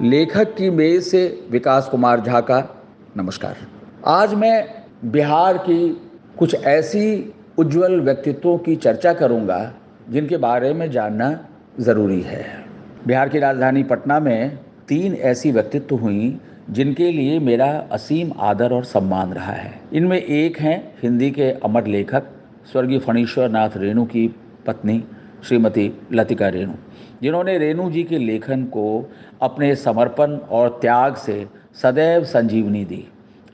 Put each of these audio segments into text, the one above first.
लेखक की मेज से विकास कुमार झा का नमस्कार। आज मैं बिहार की कुछ ऐसी उज्जवल व्यक्तित्वों की चर्चा करूंगा जिनके बारे में जानना ज़रूरी है। बिहार की राजधानी पटना में 3 ऐसी व्यक्तित्व हुई जिनके लिए मेरा असीम आदर और सम्मान रहा है। इनमें एक हैं हिंदी के अमर लेखक स्वर्गीय फणीश्वर नाथ रेणु की पत्नी श्रीमती लतिका रेणु, जिन्होंने रेणु जी के लेखन को अपने समर्पण और त्याग से सदैव संजीवनी दी।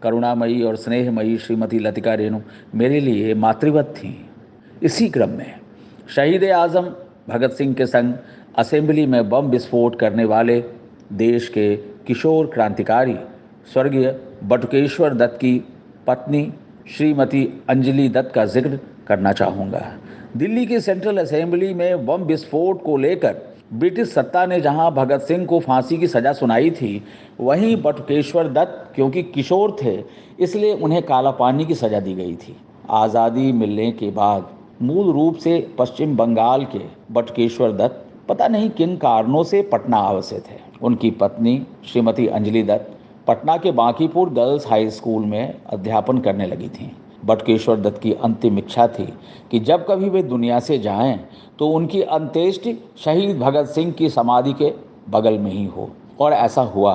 करुणामयी और स्नेहमयी श्रीमती लतिका रेणु मेरे लिए मातृवत थीं। इसी क्रम में शहीद आज़म भगत सिंह के संग असेंबली में बम विस्फोट करने वाले देश के किशोर क्रांतिकारी स्वर्गीय बटुकेश्वर दत्त की पत्नी श्रीमती अंजलि दत्त का जिक्र करना चाहूँगा। दिल्ली की सेंट्रल असेंबली में बम विस्फोट को लेकर ब्रिटिश सत्ता ने जहां भगत सिंह को फांसी की सज़ा सुनाई थी, वहीं बटुकेश्वर दत्त क्योंकि किशोर थे इसलिए उन्हें काला पानी की सज़ा दी गई थी। आज़ादी मिलने के बाद मूल रूप से पश्चिम बंगाल के बटुकेश्वर दत्त पता नहीं किन कारणों से पटना आ बसे थे। उनकी पत्नी श्रीमती अंजलि दत्त पटना के बांकीपुर गर्ल्स हाई स्कूल में अध्यापन करने लगी थीं। बटुकेश्वर दत्त की अंतिम इच्छा थी कि जब कभी वे दुनिया से जाएं तो उनकी अंत्येष्टि शहीद भगत सिंह की समाधि के बगल में ही हो, और ऐसा हुआ।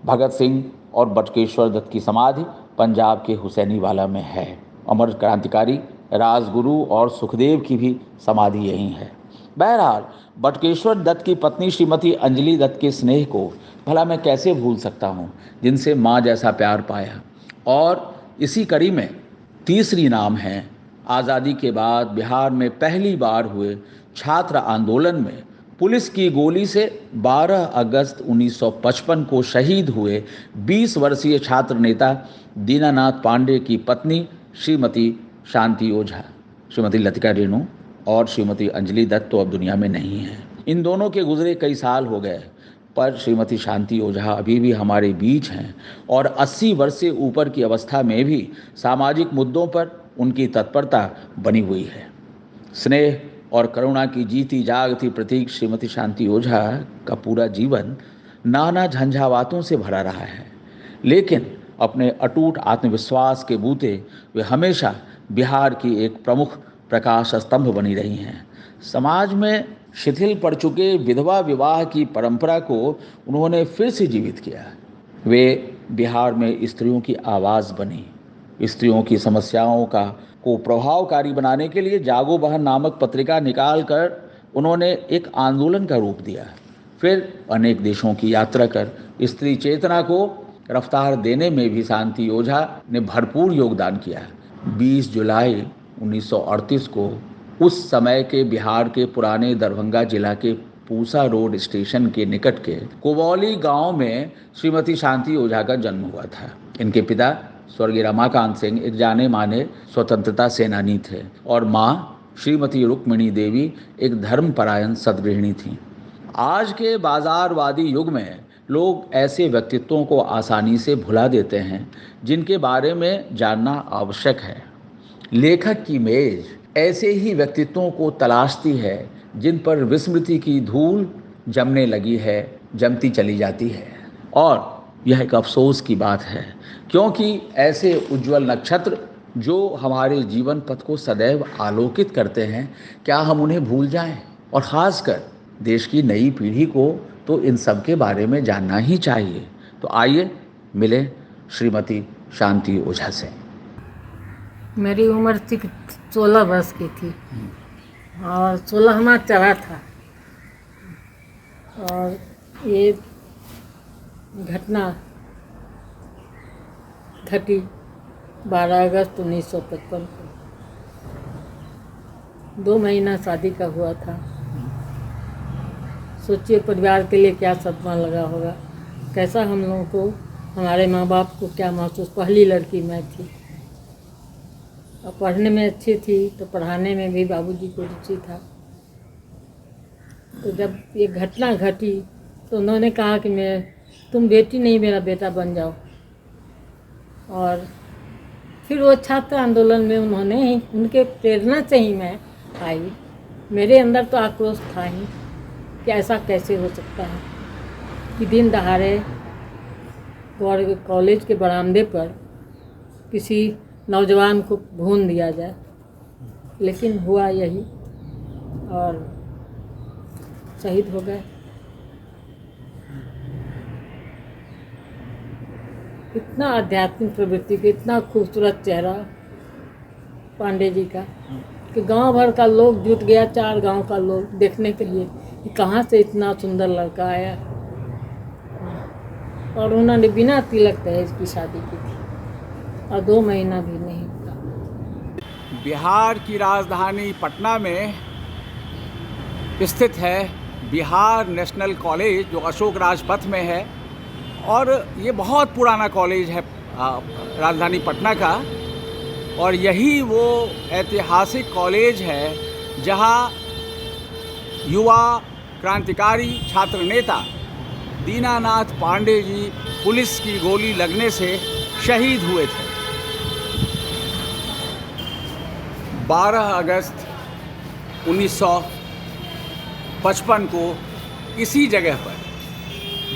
भगत सिंह और बटुकेश्वर दत्त की समाधि पंजाब के हुसैनीवाला में है। अमर क्रांतिकारी राजगुरु और सुखदेव की भी समाधि यहीं है। बहरहाल बटुकेश्वर दत्त की पत्नी श्रीमती अंजलि दत्त के स्नेह को भला मैं कैसे भूल सकता हूँ, जिनसे माँ जैसा प्यार पाया। और इसी कड़ी में तीसरी नाम है आज़ादी के बाद बिहार में पहली बार हुए छात्र आंदोलन में पुलिस की गोली से 12 अगस्त 1955 को शहीद हुए 20 वर्षीय छात्र नेता दीनानाथ पांडे की पत्नी श्रीमती शांति ओझा, श्रीमती लतिका रेणु और श्रीमती अंजलि दत्त तो अब दुनिया में नहीं हैं। इन दोनों के गुजरे कई साल हो गए, पर श्रीमती शांति ओझा अभी भी हमारे बीच हैं और 80 वर्ष से ऊपर की अवस्था में भी सामाजिक मुद्दों पर उनकी तत्परता बनी हुई है। स्नेह और करुणा की जीती जागती प्रतीक श्रीमती शांति ओझा का पूरा जीवन नाना झंझावातों से भरा रहा है, लेकिन अपने अटूट आत्मविश्वास के बूते वे हमेशा बिहार की एक प्रमुख प्रकाश स्तंभ बनी रही हैं। समाज में शिथिल पड़ चुके विधवा विवाह की परंपरा को उन्होंने फिर से जीवित किया। वे बिहार में स्त्रियों की आवाज़ बनी। स्त्रियों की समस्याओं को प्रभावकारी बनाने के लिए जागो बहन नामक पत्रिका निकालकर उन्होंने एक आंदोलन का रूप दिया। फिर अनेक देशों की यात्रा कर स्त्री चेतना को रफ्तार देने में भी शांति ओझा ने भरपूर योगदान किया। 20 जुलाई 1938 को उस समय के बिहार के पुराने दरभंगा जिला के पूसा रोड स्टेशन के निकट के कोबौली गांव में श्रीमती शांति ओझा का जन्म हुआ था। इनके पिता स्वर्गीय रमाकांत सिंह एक जाने माने स्वतंत्रता सेनानी थे और माँ श्रीमती रुक्मिणी देवी एक धर्मपरायण सद्गृहिणी थीं। आज के बाजारवादी युग में लोग ऐसे व्यक्तित्वों को आसानी से भुला देते हैं जिनके बारे में जानना आवश्यक है। लेखक की मेज ऐसे ही व्यक्तित्वों को तलाशती है जिन पर विस्मृति की धूल जमने लगी है, जमती चली जाती है। और यह एक अफसोस की बात है, क्योंकि ऐसे उज्जवल नक्षत्र जो हमारे जीवन पथ को सदैव आलोकित करते हैं, क्या हम उन्हें भूल जाएं? और ख़ासकर देश की नई पीढ़ी को तो इन सब के बारे में जानना ही चाहिए। तो आइए मिले श्रीमती शांति ओझा से। मेरी उम्र थी 16 वर्ष की थी और 16वां चढ़ा था। और ये घटना घटी 12 अगस्त 1955 को। 2 महीना शादी का हुआ था। सोचिए परिवार के लिए क्या सदमा लगा होगा, कैसा हम लोगों को, हमारे माँ बाप को क्या महसूस। पहली लड़की मैं थी और पढ़ने में अच्छी थी तो पढ़ाने में भी बाबूजी को रुचि था। तो जब ये घटना घटी तो उन्होंने कहा कि तुम बेटी नहीं मेरा बेटा बन जाओ। और फिर वो छात्र आंदोलन में उनके प्रेरणा से ही मैं आई। मेरे अंदर तो आक्रोश था ही कि ऐसा कैसे हो सकता है। कि दिन दहाड़े कॉलेज के बरामदे पर किसी नौजवान को भून दिया जाए, लेकिन हुआ यही और शहीद हो गए। इतना आध्यात्मिक प्रवृत्ति का, इतना खूबसूरत चेहरा पांडे जी का कि गांव भर का लोग जुट गया, 4 गांव का लोग देखने के लिए कि कहाँ से इतना सुंदर लड़का आया। और उन्होंने बिना तिलक दहेज की शादी की थी और 2 महीना भी नहीं था। बिहार की राजधानी पटना में स्थित है बिहार नेशनल कॉलेज, जो अशोक राजपथ में है। और ये बहुत पुराना कॉलेज है राजधानी पटना का, और यही वो ऐतिहासिक कॉलेज है जहां युवा क्रांतिकारी छात्र नेता दीनानाथ पांडे जी पुलिस की गोली लगने से शहीद हुए थे। 12 अगस्त 1955 को इसी जगह पर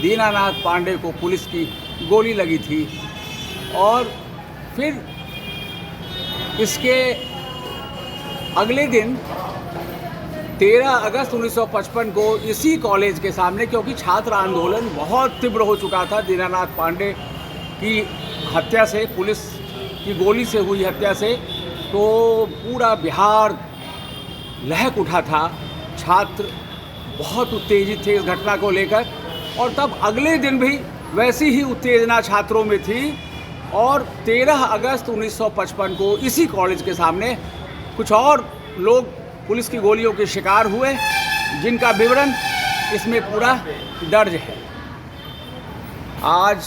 दीनानाथ पांडे को पुलिस की गोली लगी थी। और फिर इसके अगले दिन 13 अगस्त 1955 को इसी कॉलेज के सामने, क्योंकि छात्र आंदोलन बहुत तीव्र हो चुका था दीनानाथ पांडे की हत्या से, पुलिस की गोली से हुई हत्या से, तो पूरा बिहार लहक उठा था। छात्र बहुत उत्तेजित थे इस घटना को लेकर, और तब अगले दिन भी वैसी ही उत्तेजना छात्रों में थी। और 13 अगस्त 1955 को इसी कॉलेज के सामने कुछ और लोग पुलिस की गोलियों के शिकार हुए, जिनका विवरण इसमें पूरा दर्ज है। आज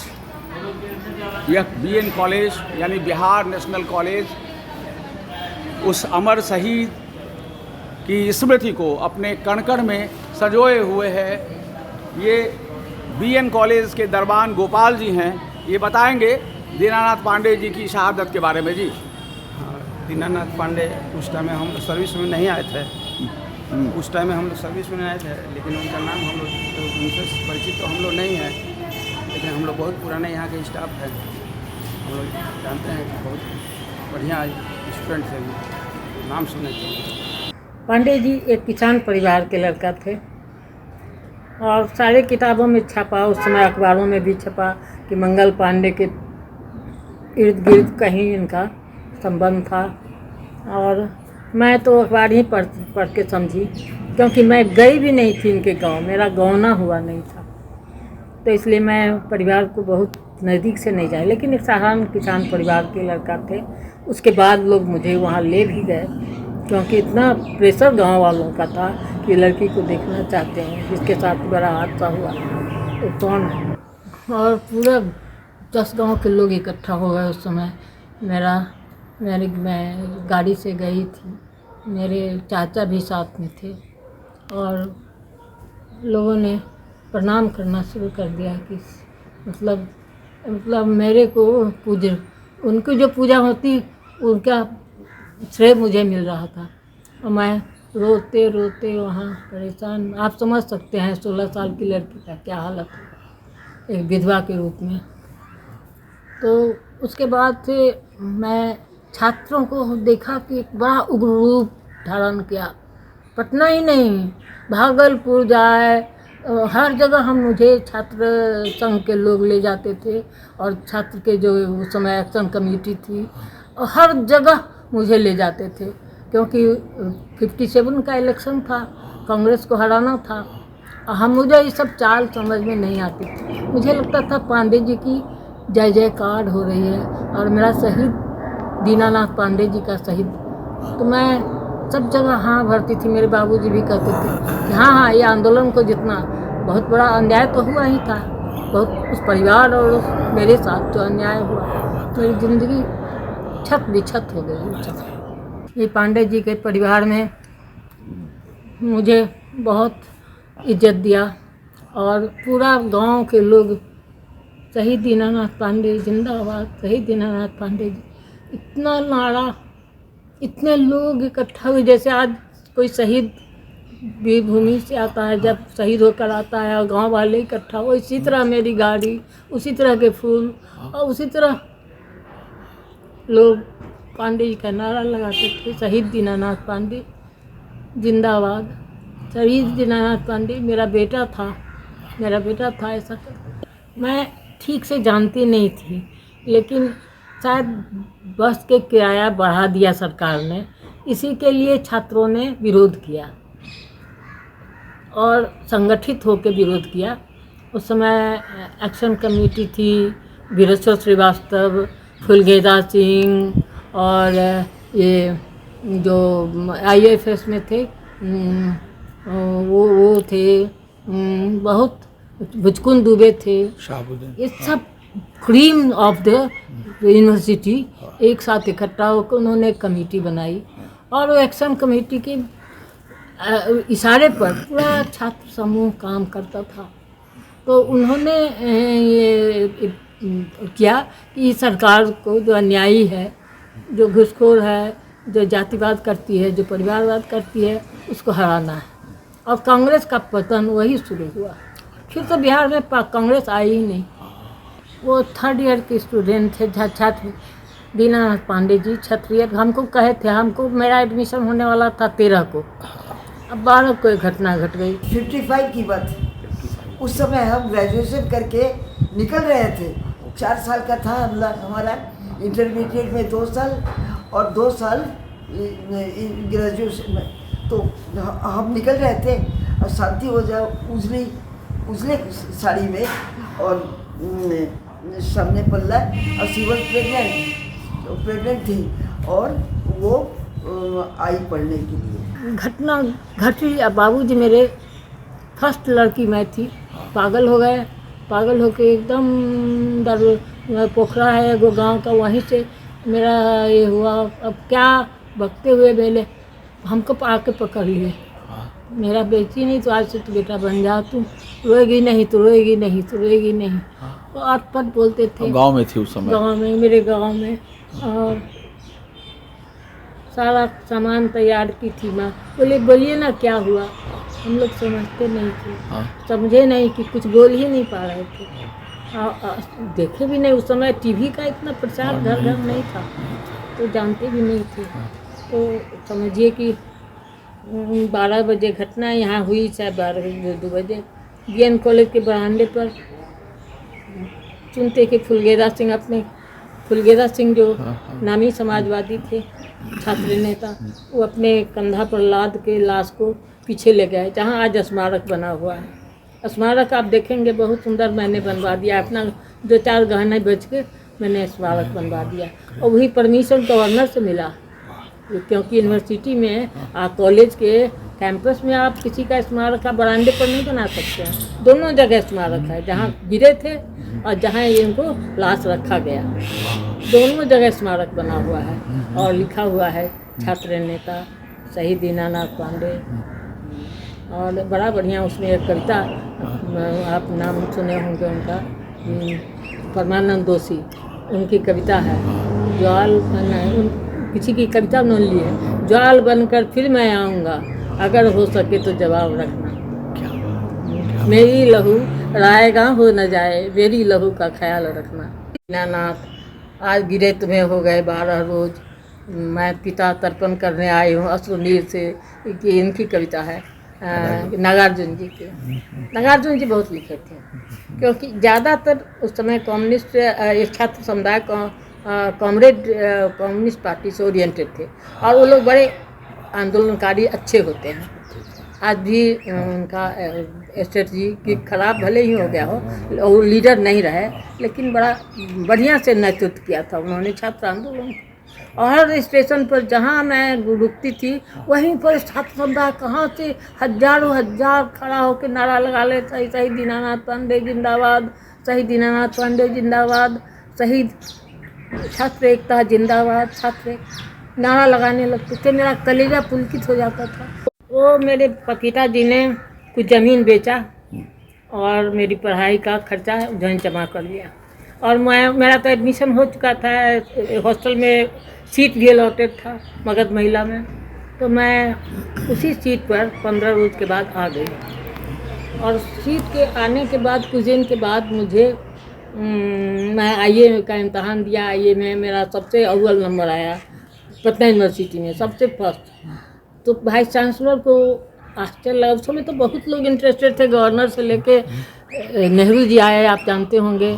यह बीएन कॉलेज यानी बिहार नेशनल कॉलेज उस अमर शहीद की स्मृति को अपने कणकण में संजोए हुए है। ये बीएन कॉलेज के दरबान गोपाल जी हैं, ये बताएंगे दीनानाथ पांडे जी की शहादत के बारे में। जी, दीनानाथ पांडे उस टाइम में हम लोग सर्विस में नहीं आए थे, उस टाइम में हम लोग सर्विस में नहीं आए थे, लेकिन उनका नाम हम लोग उनसे परिचित तो हम लोग नहीं हैं, लेकिन हम लोग बहुत पुराने यहाँ के स्टाफ हैं, हम लोग जानते हैं कि बहुत बढ़िया स्टूडेंट थे, नाम सुने थे। पांडे जी एक किसान परिवार के लड़का थे और सारे किताबों में छपा, उस समय अखबारों में भी छपा कि मंगल पांडे के इर्द गिर्द कहीं इनका संबंध था। और मैं तो अखबार ही पढ़ के समझी, क्योंकि मैं गई भी नहीं थी इनके गांव, मेरा गौना हुआ नहीं था, तो इसलिए मैं परिवार को बहुत नज़दीक से नहीं जाए। लेकिन एक साधारण किसान परिवार के लड़का थे। उसके बाद लोग मुझे वहाँ ले भी गए, क्योंकि इतना प्रेशर गांव वालों का था कि लड़की को देखना चाहते हैं, जिसके साथ बड़ा हादसा हुआ तो कौन है। और पूरा 10 गांव के लोग इकट्ठा हो गए उस समय। मैं गाड़ी से गई थी, मेरे चाचा भी साथ में थे, और लोगों ने प्रणाम करना शुरू कर दिया कि मतलब मेरे को उनकी जो पूजा होती उनका श्रेय मुझे मिल रहा था। और मैं रोते रोते वहाँ परेशान, आप समझ सकते हैं 16 साल की लड़की का क्या हालत है एक विधवा के रूप में। तो उसके बाद से मैं छात्रों को देखा कि एक बड़ा उग्र रूप धारण किया। पटना ही नहीं, भागलपुर जाए, हर जगह हम मुझे छात्र संघ के लोग ले जाते थे, और छात्र के जो उस समय एक्शन कमेटी थी, और हर जगह मुझे ले जाते थे, क्योंकि 57 का इलेक्शन था, कांग्रेस को हराना था। और मुझे ये सब चाल समझ में नहीं आती थी। मुझे लगता था पांडे जी की जय जयकार हो रही है, और मेरा शहीद दीनानाथ पांडे जी का शहीद। तो मैं सब जगह हाँ भरती थी। मेरे बाबूजी भी कहते थे कि हाँ ये आंदोलन को जितना बहुत बड़ा अन्याय तो हुआ ही था, बहुत उस परिवार और उस मेरे साथ जो अन्याय हुआ, तो मेरी ज़िंदगी छत बिछत हो गई। ये पांडे जी के परिवार में मुझे बहुत इज्जत दिया, और पूरा गांव के लोग शहीद दीनानाथ पांडे जिंदाबाद, शहीद दीनानाथ पांडे जी, इतना नारा, इतने लोग इकट्ठा हुए जैसे आज कोई शहीद वीर भूमि से आता है, जब शहीद होकर आता है और गांव वाले इकट्ठा, वो इसी तरह मेरी गाड़ी, उसी तरह के फूल और उसी तरह लोग पांडे जी का नारा लगाते थे, शहीद दीनानाथ पांडे जिंदाबाद, शहीद दीनानाथ पांडे मेरा बेटा था ऐसा मैं ठीक से जानती नहीं थी, लेकिन शायद बस के किराया बढ़ा दिया सरकार ने, इसी के लिए छात्रों ने विरोध किया और संगठित होकर विरोध किया। उस समय एक्शन कमेटी थी, वीरेश्वर श्रीवास्तव, फुलगेदा सिंह और ये जो IAFS में थे वो थे, बहुत भुचकुन दुबे थे, ये सब क्रीम ऑफ द यूनिवर्सिटी एक साथ इकट्ठा होकर उन्होंने कमेटी बनाई और वो एक्शन कमेटी के इशारे पर पूरा छात्र समूह काम करता था। तो उन्होंने ये किया कि सरकार को जो अन्यायी है, जो घुसखोर है, जो जातिवाद करती है, जो परिवारवाद करती है, उसको हराना है। और कांग्रेस का पतन वही शुरू हुआ। फिर तो बिहार में कांग्रेस आई ही नहीं। वो 3rd ईयर के स्टूडेंट थे, छात्र दीनानाथ पांडे जी क्षत्रिय, हमको कहे थे, हमको मेरा एडमिशन होने वाला था 13 को, अब 12 को एक घटना घट गई। 55 की बात, उस समय हम ग्रेजुएशन करके निकल रहे थे। 4 साल का था हमारा, इंटरमीडिएट में 2 साल और 2 साल ग्रेजुएशन में। तो हम निकल रहे थे और शांति हो जाए उजले साड़ी में और सामने पल्ला, और शी वॉज प्रेग्नेंट थी और वो आई पढ़ने के लिए। घटना घटी। बाबूजी मेरे फर्स्ट लड़की मैं थी, पागल हो गए, पागल होके एकदम पोखरा है वो गांव का, वहीं से मेरा ये हुआ। अब क्या बकते हुए बेले हमको आके पकड़ लिए, मेरा बेटी नहीं तो आज से तो बेटा बन जा, तू रोएगी नहीं तो रोएगी नहीं तो रोएगी नहीं। वो अटपट बोलते थे। गांव में थी उस समय? गांव में, मेरे गांव में। और सारा सामान तैयार की थी माँ। बोले बोलिए ना क्या हुआ। हम लोग समझते नहीं थे, समझे नहीं कि कुछ बोल ही नहीं पा रहे थे। देखे भी नहीं, उस समय टीवी का इतना प्रचार घर घर नहीं था, तो जानते भी नहीं थे। तो समझिए कि 12 बजे घटना यहाँ हुई, चाहे 12 बजे 2 बजे BN कॉलेज के बरामदे पर सुनते कि फुलगेदा सिंह जो नामी समाजवादी थे, छात्र नेता, वो अपने कंधा पर लाद के लाश को पीछे ले गए, जहाँ आज स्मारक बना हुआ है। स्मारक आप देखेंगे बहुत सुंदर मैंने बनवा दिया, अपना 2-4 गहने बेच के मैंने स्मारक बनवा दिया। और वही परमिशन गवर्नर से मिला, क्योंकि यूनिवर्सिटी में कॉलेज के कैंपस में आप किसी का स्मारक का बरामदे पर नहीं बना सकते हैं। दोनों जगह स्मारक है, जहाँ गिरे थे और जहाँ इनको लाश रखा गया, दोनों जगह स्मारक बना हुआ है और लिखा हुआ है छात्र नेता शहीद दीनानाथ पांडे। और बड़ा बढ़िया उसमें एक कविता, आप नाम सुने होंगे उनका, परमानंद दोषी, उनकी कविता है, ज्वाल किसी की कविता उन्होंने ली है, ज्वाल बनकर फिर मैं आऊँगा, अगर हो सके तो जवाब रखना, मेरी लहू रायगां हो न जाए, मेरी लहू का ख्याल रखना। दीनानाथ आज गिरे तुम्हें हो गए 12 रोज, मैं पिता तर्पण करने आई हूँ अश्रुनीर से, कि इनकी कविता है। नागार्जुन जी के, नागार्जुन जी बहुत लिखे थे, क्योंकि ज़्यादातर उस समय कम्युनिस्ट छात्र समुदाय कम्युनिस्ट पार्टी से ओरिएंटेड थे और वो लोग बड़े आंदोलनकारी अच्छे होते हैं। आज भी उनका स्ट्रेटजी कि खराब भले ही हो गया हो, वो लीडर नहीं रहे, लेकिन बड़ा बढ़िया से नेतृत्व किया था उन्होंने छात्र आंदोलन। और हर स्टेशन पर जहाँ मैं रुकती थी वहीं पर छात्र समुदाय कहाँ से हजारों हजार खड़ा होकर नारा लगा ले, शहीद दीनानाथ पांडे जिंदाबाद, शहीद दीनानाथ पांडे जिंदाबाद, शहीद छात्र एकता जिंदाबाद, छात्र नारा लगाने लगते थे। मेरा कलेजा पुलकित हो जाता था। वो मेरे पिताजी ने कुछ ज़मीन बेचा और मेरी पढ़ाई का खर्चा जन जमा कर लिया, और मेरा तो एडमिशन हो चुका था, हॉस्टल में सीट भी अलॉटेड था मगध महिला में, तो मैं उसी सीट पर 15 रोज के बाद आ गई। और सीट के आने के बाद कुछ दिन के बाद मुझे मैं आईए का इम्तहान दिया। आईए में मेरा सबसे अव्वल नंबर आया पटना यूनिवर्सिटी में, सबसे फर्स्ट। तो वाइस चांसलर को आश्चर्य लगा। उस समय तो बहुत लोग इंटरेस्टेड थे, गवर्नर से लेके नेहरू जी आए, आप जानते होंगे,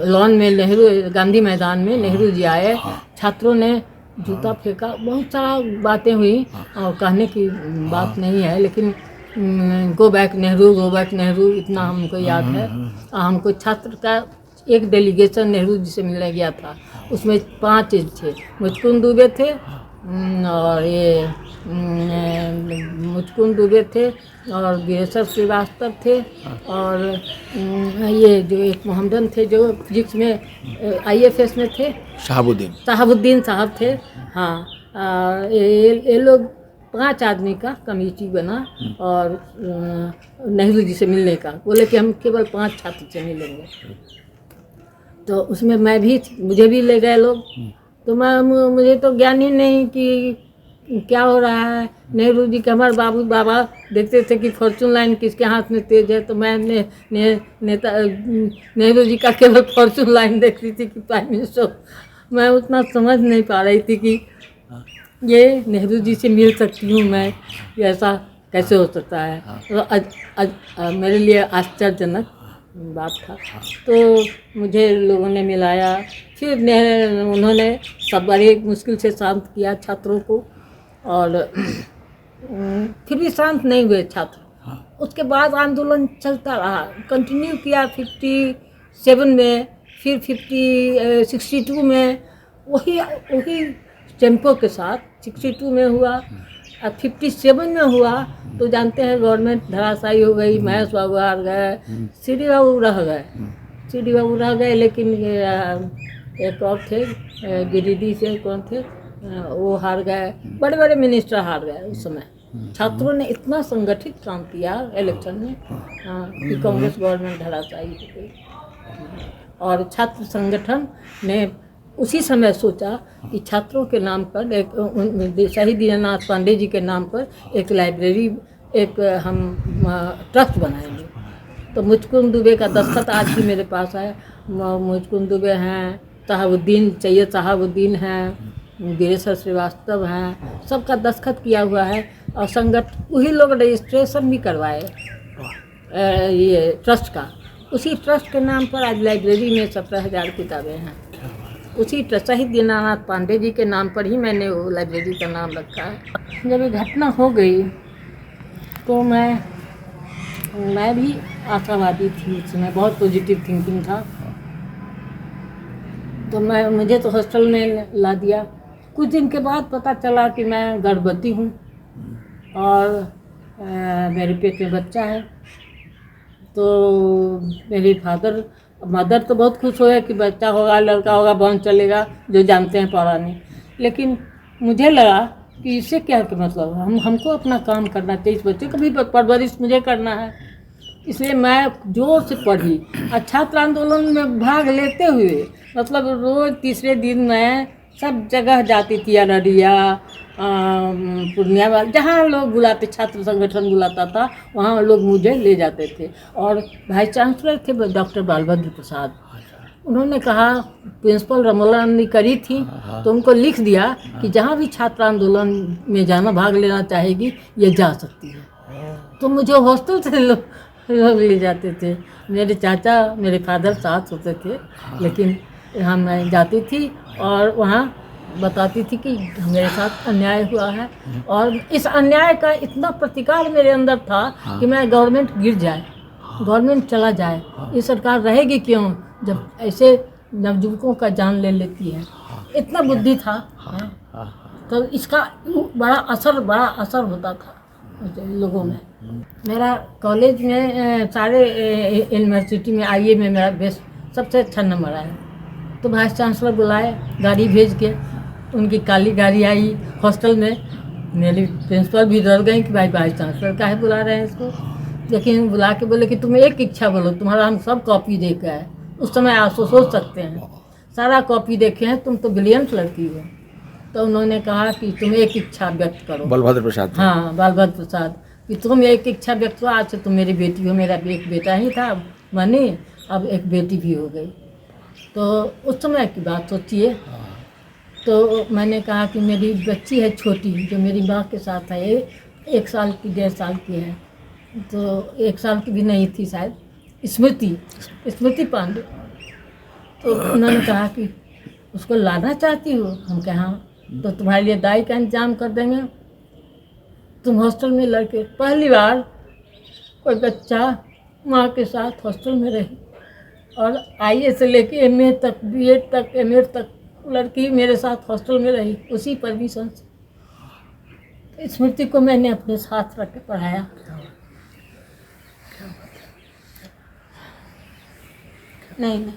लॉन में नेहरू गांधी मैदान में नेहरू जी आए, छात्रों ने जूता फेंका, बहुत सारा बातें हुई और कहने की बात नहीं है, लेकिन गो बैक नेहरू इतना हमको याद है। हमको छात्र का एक डेलीगेशन नेहरू जी से मिलने गया था, उसमें 5 थे, मुचकुंद दुबे थे और ये मुचकुंद दुबे थे और वीरेश्वर श्रीवास्तव थे और ये जो एक मोहम्मदन थे जो फिजिक्स में IFS में थे, शहाबुद्दीन साहब थे। हाँ, ये लोग 5 आदमी का कमेटी बना और नेहरू जी से मिलने का बोले कि हम केवल 5 छात्र से मिलेंगे। तो उसमें मैं भी, मुझे भी ले गए लोग। तो मुझे तो ज्ञान ही नहीं कि क्या हो रहा है। नेहरू जी के हमारे बाबा देखते थे कि फॉर्चून लाइन किसके हाथ में तेज है, तो मैं नेता नेहरू जी का केवल फॉर्चून लाइन देख रही थी कि प्राइम मिनिस्टर। मैं उतना समझ नहीं पा रही थी कि ये नेहरू जी से मिल सकती हूँ मैं, ऐसा कैसे हो सकता है। तो मेरे लिए आश्चर्यजनक बात था। तो मुझे लोगों ने मिलाया, फिर उन्होंने सब बड़ी मुश्किल से शांत किया छात्रों को, और फिर भी शांत नहीं हुए छात्र। उसके बाद आंदोलन चलता रहा, कंटिन्यू किया 57 में, फिर 62 में वही टेम्पो के साथ 62 में हुआ। अब 57 में हुआ तो जानते हैं गवर्नमेंट धराशायी हो गई, महेश बाबू हार गए, सीडी बाबू रह गए, लेकिन एक और थे गिरिडीह से कौन थे, वो हार गए, बड़े बड़े मिनिस्टर हार गए। उस समय छात्रों ने इतना संगठित काम किया इलेक्शन में कि कांग्रेस गवर्नमेंट धराशायी हो गई। और छात्र संगठन ने उसी समय सोचा कि छात्रों के नाम पर एक शहीद दीनानाथ पांडे जी के नाम पर एक लाइब्रेरी, एक हम ट्रस्ट बनाएंगे। तो मुचकुंद दुबे का दस्तखत आज भी मेरे पास है। मुचकुंद दुबे हैं, सैयद शहाबुद्दीन हैं, वीरेश्वर श्रीवास्तव हैं, सबका दस्तखत किया हुआ है। और वही लोग रजिस्ट्रेशन भी करवाए ये ट्रस्ट का। उसी ट्रस्ट के नाम पर आज लाइब्रेरी में 17,000 किताबें हैं। उसी शहीद दीनानाथ पांडे जी के नाम पर ही मैंने वो लाइब्रेरी का नाम रखा है। जब ये घटना हो गई तो मैं भी आशावादी थी, उस समय बहुत पॉजिटिव थिंकिंग था। तो मुझे तो हॉस्टल में ला दिया। कुछ दिन के बाद पता चला कि मैं गर्भवती हूँ और मेरे पेट में बच्चा है। तो मेरे मदर तो बहुत खुश हुए कि बच्चा होगा, लड़का होगा, बहन चलेगा, जो जानते हैं पौराणिक। लेकिन मुझे लगा कि इससे क्या कि मतलब हमको अपना काम करना चाहिए, इस बच्चे का भी परवरिश मुझे करना है। इसलिए मैं जोर से पढ़ी और छात्र आंदोलन में भाग लेते हुए मतलब रोज़ तीसरे दिन मैं सब जगह जाती थी, अररिया, पूर्णिया वाले, जहाँ लोग बुलाते, छात्र संगठन बुलाता था, वहाँ लोग मुझे ले जाते थे। और वाइस चांसलर थे डॉक्टर बालभद्र प्रसाद, उन्होंने कहा, प्रिंसिपल रमोलानंदी करी थी, तो उनको लिख दिया कि जहाँ भी छात्र आंदोलन में जाना, भाग लेना चाहेगी, ये जा सकती है। तो मुझे हॉस्टल से लोग ले जाते थे। मेरे चाचा, मेरे फादर साथ होते थे, लेकिन मैं जाती थी और वहाँ बताती थी कि मेरे साथ अन्याय हुआ है। और इस अन्याय का इतना प्रतिकार मेरे अंदर था कि मैं गवर्नमेंट गिर जाए, गवर्नमेंट चला जाए, ये सरकार रहेगी क्यों जब ऐसे नवयुवकों का जान ले लेती है। इतना बुद्धि था। तो इसका बड़ा असर होता था लोगों में। मेरा कॉलेज में सारे यूनिवर्सिटी में आईए में मेरा बेस्ट सबसे अच्छा नंबर आया। तो वाइस चांसलर बुलाए, गाड़ी भेज के, उनकी काली गाड़ी आई हॉस्टल में। मेरी प्रिंसिपल भी डर गई कि भाई वाइस चांसलर काहे बुला रहे हैं इसको। लेकिन बुला के बोले कि तुम एक इच्छा बोलो, तुम्हारा हम सब कॉपी देखे है। उस समय आप सोच सकते हैं, सारा कॉपी देखे हैं, तुम तो ब्रिलियंट लड़की हो। तो उन्होंने कहा कि तुम एक इच्छा व्यक्त करो। बलभद्र प्रसाद जी। हाँ, बलभद्र प्रसाद, कि तुम एक इच्छा व्यक्त करो, आज से तुम मेरी बेटी हो। मेरा एक बेटा ही था बनी, अब एक बेटी भी हो गई। तो उस समय की बात सोचिए। तो मैंने कहा कि मेरी बच्ची है छोटी, जो मेरी माँ के साथ है, 1 साल की 1.5 साल की है, तो 1 साल की भी नहीं थी शायद, स्मृति पांडे। तो उन्होंने कहा कि उसको लाना चाहती हो? हम कहा हाँ। तो तुम्हारे लिए दाई का इंतजाम कर देंगे, तुम हॉस्टल में लड़के। पहली बार कोई बच्चा माँ के साथ हॉस्टल में रही, और IAS से लेके MA तक, BEd तक, MA तक लड़की मेरे साथ हॉस्टल में रही, उसी परमिशन से। स्मृति को मैंने अपने साथ रख के पढ़ाया। नहीं,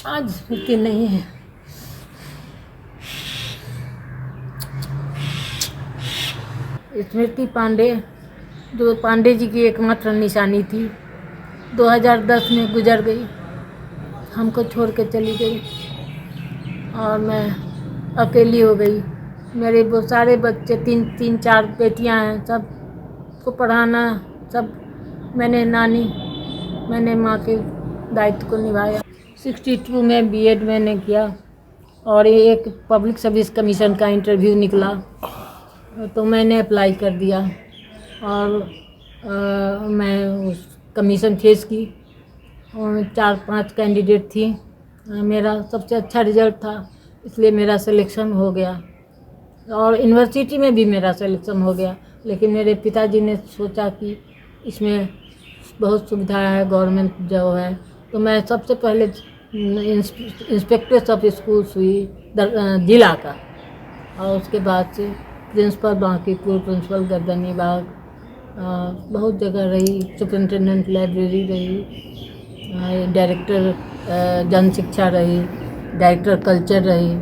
आज स्मृति नहीं है। स्मृति पांडे, जो पांडे जी की एकमात्र निशानी थी, 2010 में गुजर गई, हमको छोड़ के चली गई, और मैं अकेली हो गई। मेरे वो सारे बच्चे, 3-4 बेटियां हैं, सब को पढ़ाना, सब मैंने माँ के दायित्व को निभाया। 62 में BEd मैंने किया, और एक पब्लिक सर्विस कमीशन का इंटरव्यू निकला, तो मैंने अप्लाई कर दिया, और मैं उस कमीशन फेस की, और 4-5 कैंडिडेट थी। मेरा सबसे अच्छा रिजल्ट था, इसलिए मेरा सिलेक्शन हो गया, और यूनिवर्सिटी में भी मेरा सिलेक्शन हो गया। लेकिन मेरे पिताजी ने सोचा कि इसमें बहुत सुविधा है, गवर्नमेंट जॉब है, तो मैं सबसे पहले इंस्पेक्टर ऑफ स्कूल्स हुई जिला का, और उसके बाद से प्रिंसिपल बांकीपुर, प्रिंसिपल गर्दनी बाग, बहुत जगह रही, सुपरिटेंडेंट लाइब्रेरी रही, डायरेक्टर जन शिक्षा रही, डायरेक्टर कल्चर रही,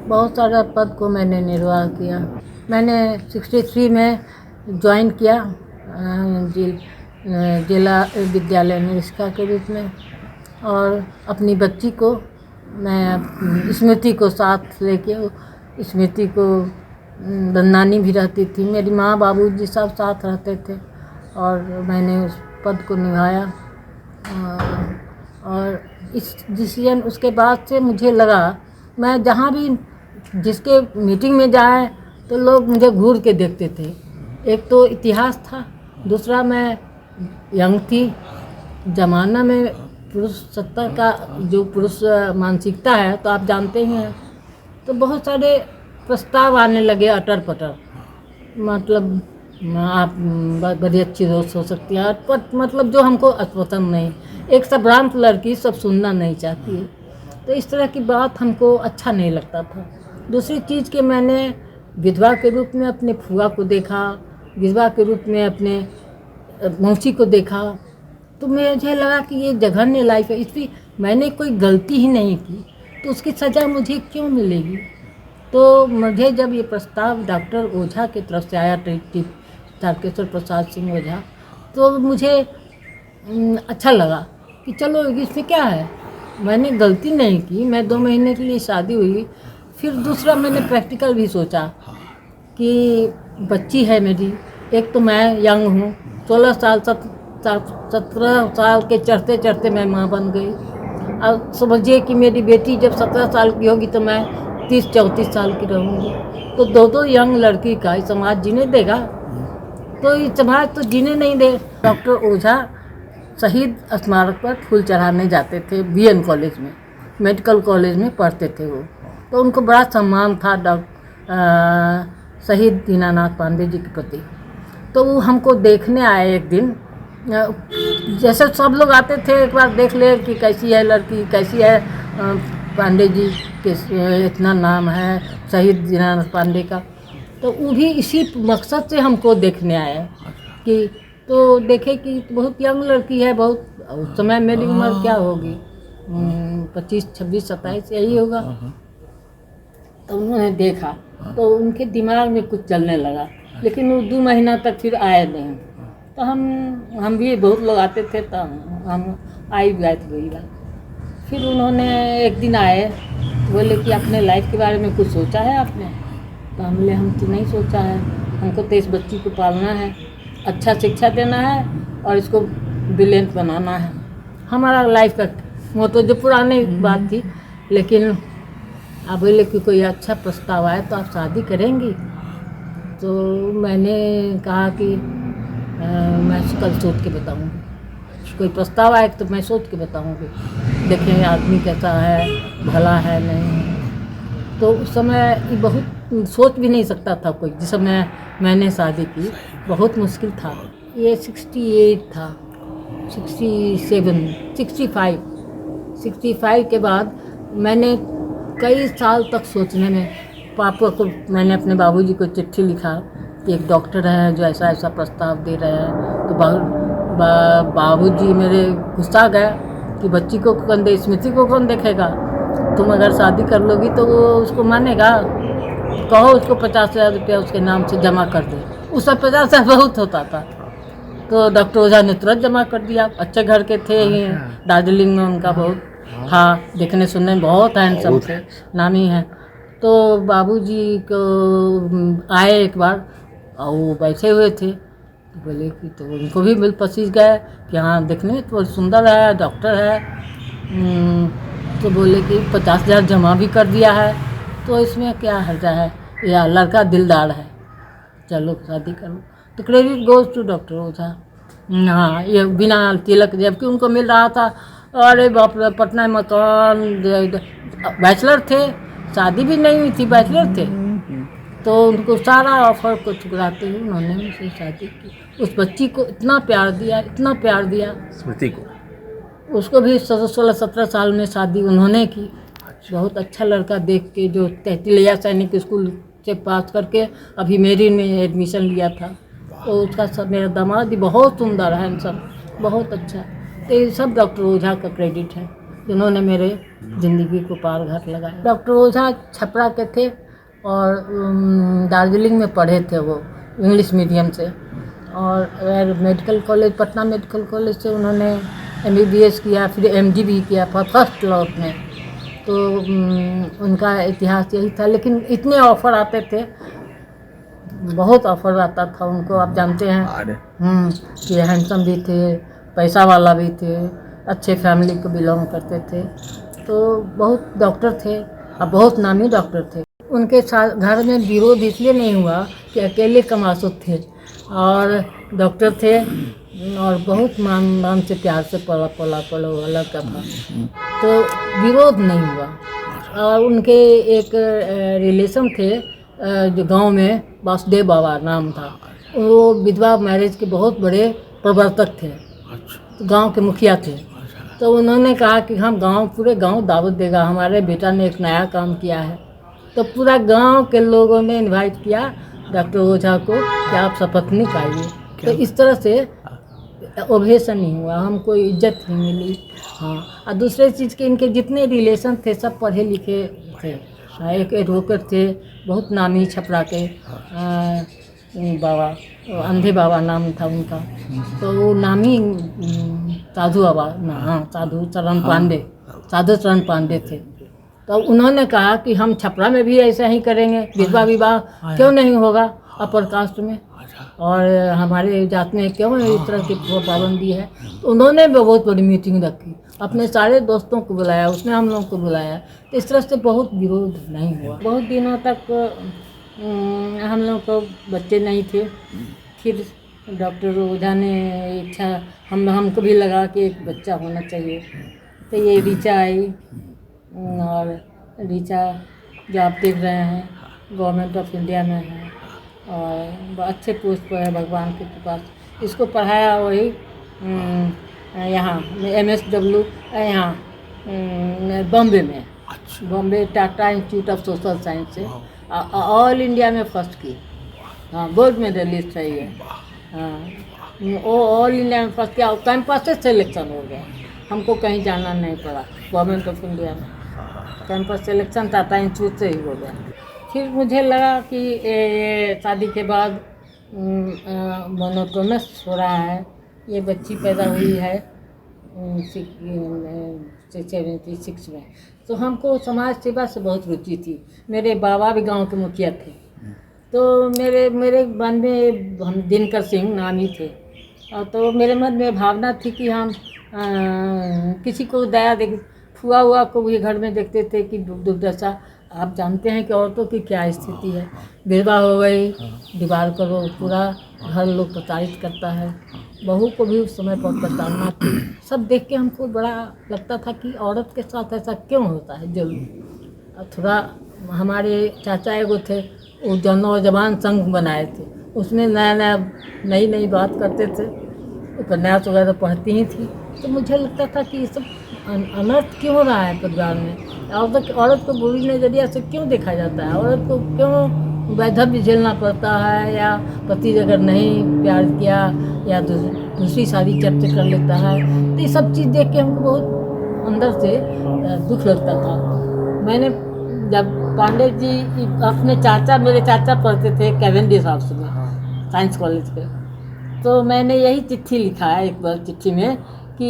बहुत सारा पद को मैंने निर्वाह किया। मैंने 63 में ज्वाइन किया जिला विद्यालय में शिक्षिका के रूप में, और अपनी बच्ची को, मैं स्मृति को साथ लेके, स्मृति को नानी भी रहती थी, मेरी माँ बाबूजी सब साथ रहते थे, और मैंने उस पद को निभाया। और इस डिसीजन उसके बाद से मुझे लगा, मैं जहाँ भी जिसके मीटिंग में जाए तो लोग मुझे घूर के देखते थे। एक तो इतिहास था, दूसरा मैं यंग थी, ज़माना में पुरुष सत्ता का जो पुरुष मानसिकता है तो आप जानते ही हैं, तो बहुत सारे प्रस्ताव आने लगे अटर पटर, मतलब आप बड़ी अच्छी दोस्त हो सकती है, मतलब जो हमको पसंद नहीं। एक संभ्रांत लड़की सब सुनना नहीं चाहती है, तो इस तरह की बात हमको अच्छा नहीं लगता था। दूसरी चीज़ कि मैंने विधवा के रूप में अपने फुआ को देखा, विधवा के रूप में अपने मौसी को देखा, तो मुझे लगा कि ये जघन्य लाइफ है, इसलिए मैंने कोई गलती ही नहीं की, तो उसकी सज़ा मुझे क्यों मिलेगी। तो मुझे जब ये प्रस्ताव डॉक्टर ओझा की तरफ से आया, तारकेश्वर प्रसाद सिंह ओझा, तो मुझे अच्छा लगा कि चलो इसमें क्या है, मैंने गलती नहीं की। मैं 2 महीने के लिए शादी हुई, फिर दूसरा मैंने प्रैक्टिकल भी सोचा कि बच्ची है मेरी, एक तो मैं यंग हूँ, 16 साल 17 साल के चढ़ते चढ़ते मैं माँ बन गई। अब समझिए कि मेरी बेटी जब 17 साल की होगी तो मैं 30-34 साल की रहूँगी, तो 2 यंग लड़की का समाज जीने देगा? तो ये समाज तो जीने नहीं दे। डॉक्टर ओझा शहीद स्मारक पर फूल चढ़ाने जाते थे, BN कॉलेज में, मेडिकल कॉलेज में पढ़ते थे वो, तो उनको बड़ा सम्मान था शहीद दीनानाथ पांडे जी के प्रति। तो वो हमको देखने आए एक दिन, जैसे सब लोग आते थे, एक बार देख ले कि कैसी है लड़की, कैसी है, पांडे जी के इतना नाम है शहीद दीनानाथ पांडे का, तो वो भी इसी मकसद से हमको देखने आए कि तो देखे कि बहुत यंग लड़की है, बहुत, उस समय मेरी उम्र क्या होगी, 25, 26, 27 यही होगा। तो उन्होंने देखा तो उनके दिमाग में कुछ चलने लगा, लेकिन वो 2 महीना तक फिर आए नहीं। तो हम भी बहुत लोग आते थे, तो हम आई गए थे वही बात। फिर उन्होंने एक दिन आए, बोले कि अपने लाइफ के बारे में कुछ सोचा है आपने? तो हम बोले हम तो नहीं सोचा है, हमको तो इस बच्ची को पालना है, अच्छा शिक्षा देना है और इसको ब्रिलियंट बनाना है। हमारा लाइफ का मोटो जो पुरानी बात थी। लेकिन अब बोले कि कोई अच्छा प्रस्ताव आए तो आप शादी करेंगी? तो मैंने कहा कि मैं कल सोच के बताऊँगी, कोई प्रस्ताव आए तो मैं सोच के बताऊँगी, देखें आदमी कैसा है, भला है नहीं। तो उस समय ये बहुत सोच भी नहीं सकता था कोई। जिस समय मैंने शादी की बहुत मुश्किल था। ये 68 था, 65 के बाद मैंने कई साल तक सोचने में, पापा को मैंने अपने बाबूजी को चिट्ठी लिखा कि एक डॉक्टर है जो ऐसा ऐसा प्रस्ताव दे रहे हैं। तो बाबूजी मेरे गुस्सा गए कि बच्ची को कौन दे, स्मृति को कौन देखेगा, तुम अगर शादी कर लोगी तो वो उसको मानेगा, कहो उसको 50,000 रुपया उसके नाम से जमा कर दे। उस समय 50,000 बहुत होता था। तो डॉक्टर ओझा ने तुरंत जमा कर दिया। अच्छे घर के थे ही, दार्जिलिंग में उनका बहुत था, देखने सुनने में बहुत हैंडसम थे, नामी है। तो बाबूजी को आए एक बार और वो बैठे हुए थे, तो बोले कि, तो उनको भी मिल पसीज गए कि हाँ देखने तो सुंदर है, डॉक्टर है। तो बोले कि 50,000 जमा भी कर दिया है तो इसमें क्या हर्जा है, या लड़का दिलदार है, चलो शादी करो। तो क्रेडिट गोज टू डॉक्टर ओझा। हाँ, ये बिना तिलक जबकि उनको मिल रहा था, अरे बाप रे, पटना में मकान, बैचलर थे, शादी भी नहीं हुई थी, बैचलर थे। तो उनको सारा ऑफर को ठुकराते हुए उन्होंने मुझसे शादी की। उस बच्ची को इतना प्यार दिया, इतना प्यार दिया, स्मृति को। उसको भी 16-17 साल में शादी उन्होंने की। बहुत अच्छा लड़का देख के, जो तहसीलिया सैनिक स्कूल से पास करके अभी मेरी में एडमिशन लिया था। तो उसका सब, मेरा दामाद भी बहुत सुंदर है, सब बहुत अच्छा। तो ये सब डॉक्टर ओझा का क्रेडिट है, जिन्होंने मेरे ज़िंदगी को पार घाट लगाया। डॉक्टर ओझा छपरा के थे और दार्जिलिंग में पढ़े थे वो, इंग्लिश मीडियम से। और medical college, Patna medical college से उन्होंने MBBS किया, फिर MD भी किया फर्स्ट क्लास में। तो उनका इतिहास यही था। लेकिन इतने ऑफ़र आते थे, बहुत ऑफ़र आता था उनको, आप जानते हैं। कि हैंडसम भी थे, पैसा वाला भी थे, अच्छे फैमिली को बिलोंग करते थे। तो बहुत डॉक्टर थे और बहुत नामी डॉक्टर थे। उनके साथ घर में विरोध इसलिए नहीं हुआ कि अकेले कमासुत थे और डॉक्टर थे और बहुत मान से प्यार से पला अलग का था, तो विरोध नहीं हुआ। और उनके एक रिलेशन थे जो गांव में, वासुदेव बाबा नाम था, वो विधवा मैरिज के बहुत बड़े प्रवर्तक थे, तो गांव के मुखिया थे। तो उन्होंने कहा कि हम पूरे गांव दावत देगा, हमारे बेटा ने एक नया काम किया है। तो पूरा गांव के लोगों ने इनवाइट किया डॉक्टर ओझा को कि आप सपत्नीक आइए। तो इस तरह से ओवेशन नहीं हुआ, हमको इज्जत नहीं मिली। हाँ, और दूसरे चीज़ के इनके जितने रिलेशन थे सब पढ़े लिखे थे। एक एडवोकेट थे, बहुत नामी छपरा के, बाबा अंधे बाबा नाम था उनका। तो वो नामी साधु बाबा, हाँ, साधु चरण पांडे थे। तो उन्होंने कहा कि हम छपरा में भी ऐसा ही करेंगे, विधवा विवाह क्यों नहीं होगा अपर कास्ट में, और हमारे जात में क्यों इस तरह की पाबंदी है। तो उन्होंने बहुत बड़ी मीटिंग रखी, अपने सारे दोस्तों को बुलाया, उसने हम लोगों को बुलाया। तो इस तरह से बहुत विरोध नहीं हुआ। बहुत दिनों तक हम लोग को बच्चे नहीं थे। फिर डॉक्टर ओझा ने इच्छा, हमको भी लगा कि एक बच्चा होना चाहिए। तो ये ऋचा आई, और ऋचा जो आप देख रहे हैं गवर्नमेंट ऑफ इंडिया में है और अच्छे पोस्ट पर है, भगवान की कृपा से। इसको पढ़ाया वही यहाँ MSW यहाँ बॉम्बे में, Bombay Tata institute of social science से ऑल इंडिया में फर्स्ट की। हाँ, गोल्ड मेडलिस्ट है ये। हाँ, वो ऑल इंडिया में फर्स्ट किया, कैंपस से सिलेक्शन हो गया, हमको कहीं जाना नहीं पड़ा। गवर्नमेंट ऑफ इंडिया में कैंपस सिलेक्शन टाटा इंस्टीट्यूट से ही हो गया। फिर मुझे लगा कि ये शादी के बाद मोनोटोनस हो रहा है, ये बच्ची पैदा हुई है 76 में। तो हमको समाज सेवा से बहुत रुचि थी। मेरे बाबा भी गांव के मुखिया थे, तो मेरे मन में हम दिनकर सिंह नामी थे, और तो मेरे मन में भावना थी कि हम किसी को दया देख, फुआ हुआ को भी घर में देखते थे कि दुर्दशा, आप जानते हैं कि औरतों की क्या स्थिति है, विधवा हो गई, दीवार करो, पूरा घर लोग प्रताड़ित करता है, बहू को भी उस समय बहुत प्रताड़ना थी। सब देख के हमको बड़ा लगता था कि औरत के साथ ऐसा क्यों होता है जरूर। और थोड़ा हमारे चाचा एगो थे, वो नौजवान संघ बनाए थे, उसमें नई बात करते थे, उपन्यास वगैरह पढ़ती ही थी। तो मुझे लगता था कि ये सब अनर्थ क्यों हो रहा है परिवार में, औरत को बुरी नज़रिया से क्यों देखा जाता है, औरत को क्यों वैधव्य झेलना पड़ता है, या पति अगर नहीं प्यार किया या दूसरी शादी चर्चा कर लेता है। तो ये सब चीज़ देख के हमको बहुत अंदर से दुख लगता था। मैंने जब पांडे जी अपने चाचा, मेरे चाचा पढ़ते थे कैवेंडिश हाउस में, साइंस कॉलेज पे, तो मैंने यही चिट्ठी लिखा है एक बार चिट्ठी में कि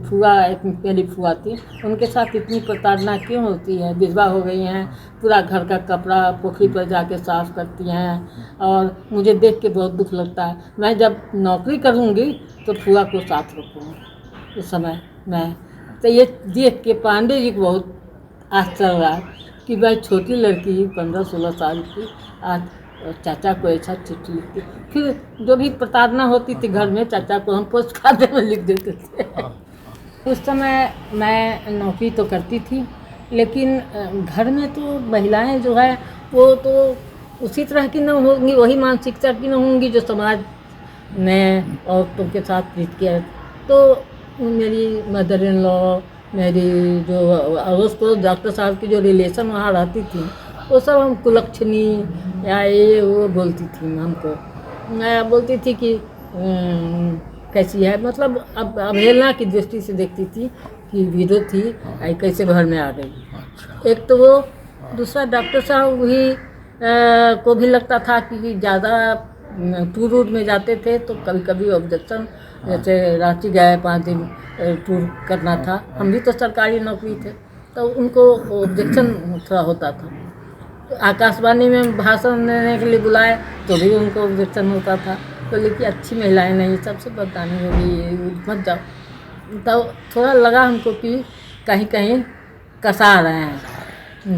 फुआ, एक मेरी फुआ थी, उनके साथ इतनी प्रताड़ना क्यों होती है, विधवा हो गई हैं, पूरा घर का कपड़ा पोखरी पर जाके साफ करती हैं, और मुझे देख के बहुत दुख लगता है। मैं जब नौकरी करूँगी तो फुआ को साथ रखूँगी उस समय मैं। तो ये देख के पांडे जी को बहुत आश्चर्य हुआ कि भाई छोटी लड़की 15-16 साल की आज चाचा को ऐसा चिट्ठी लिखती। फिर जो भी प्रताड़ना होती थी घर में, चाचा को हम पोस्ट कार्ड में लिख देते थे। उस समय मैं नौकरी तो करती थी, लेकिन घर में तो महिलाएं जो है वो तो उसी तरह की न होंगी, वही मानसिकता की न होंगी जो समाज ने औरतों के साथ ट्रीट किया। तो मेरी मदर इन लॉ, मेरी जो अड़ोस पड़ोस डॉक्टर साहब की जो रिलेशन वहाँ रहती थी, वो सब हम कुलक्षणी या ये वो बोलती थी हमको। मैं बोलती थी कि कैसी है, मतलब अब अवहेलना की दृष्टि से देखती थी कि विधवा थी, आई कैसे घर में आ गई। एक तो वो, दूसरा डॉक्टर साहब भी को भी लगता था कि ज़्यादा टूर वूर में जाते थे तो कभी कभी ऑब्जेक्शन, जैसे रांची गए 5 दिन टूर करना था, हम भी तो सरकारी नौकरी थे, तो उनको ऑब्जेक्शन थोड़ा होता था। आकाशवाणी में भाषण देने के लिए बुलाए तो भी उनको ऑब्जेक्शन होता था। तो लेकिन अच्छी महिलाएं नहीं, सबसे बताने लगी मत जाओ। तो थोड़ा लगा हमको कि कहीं कहीं कसा रहे हैं,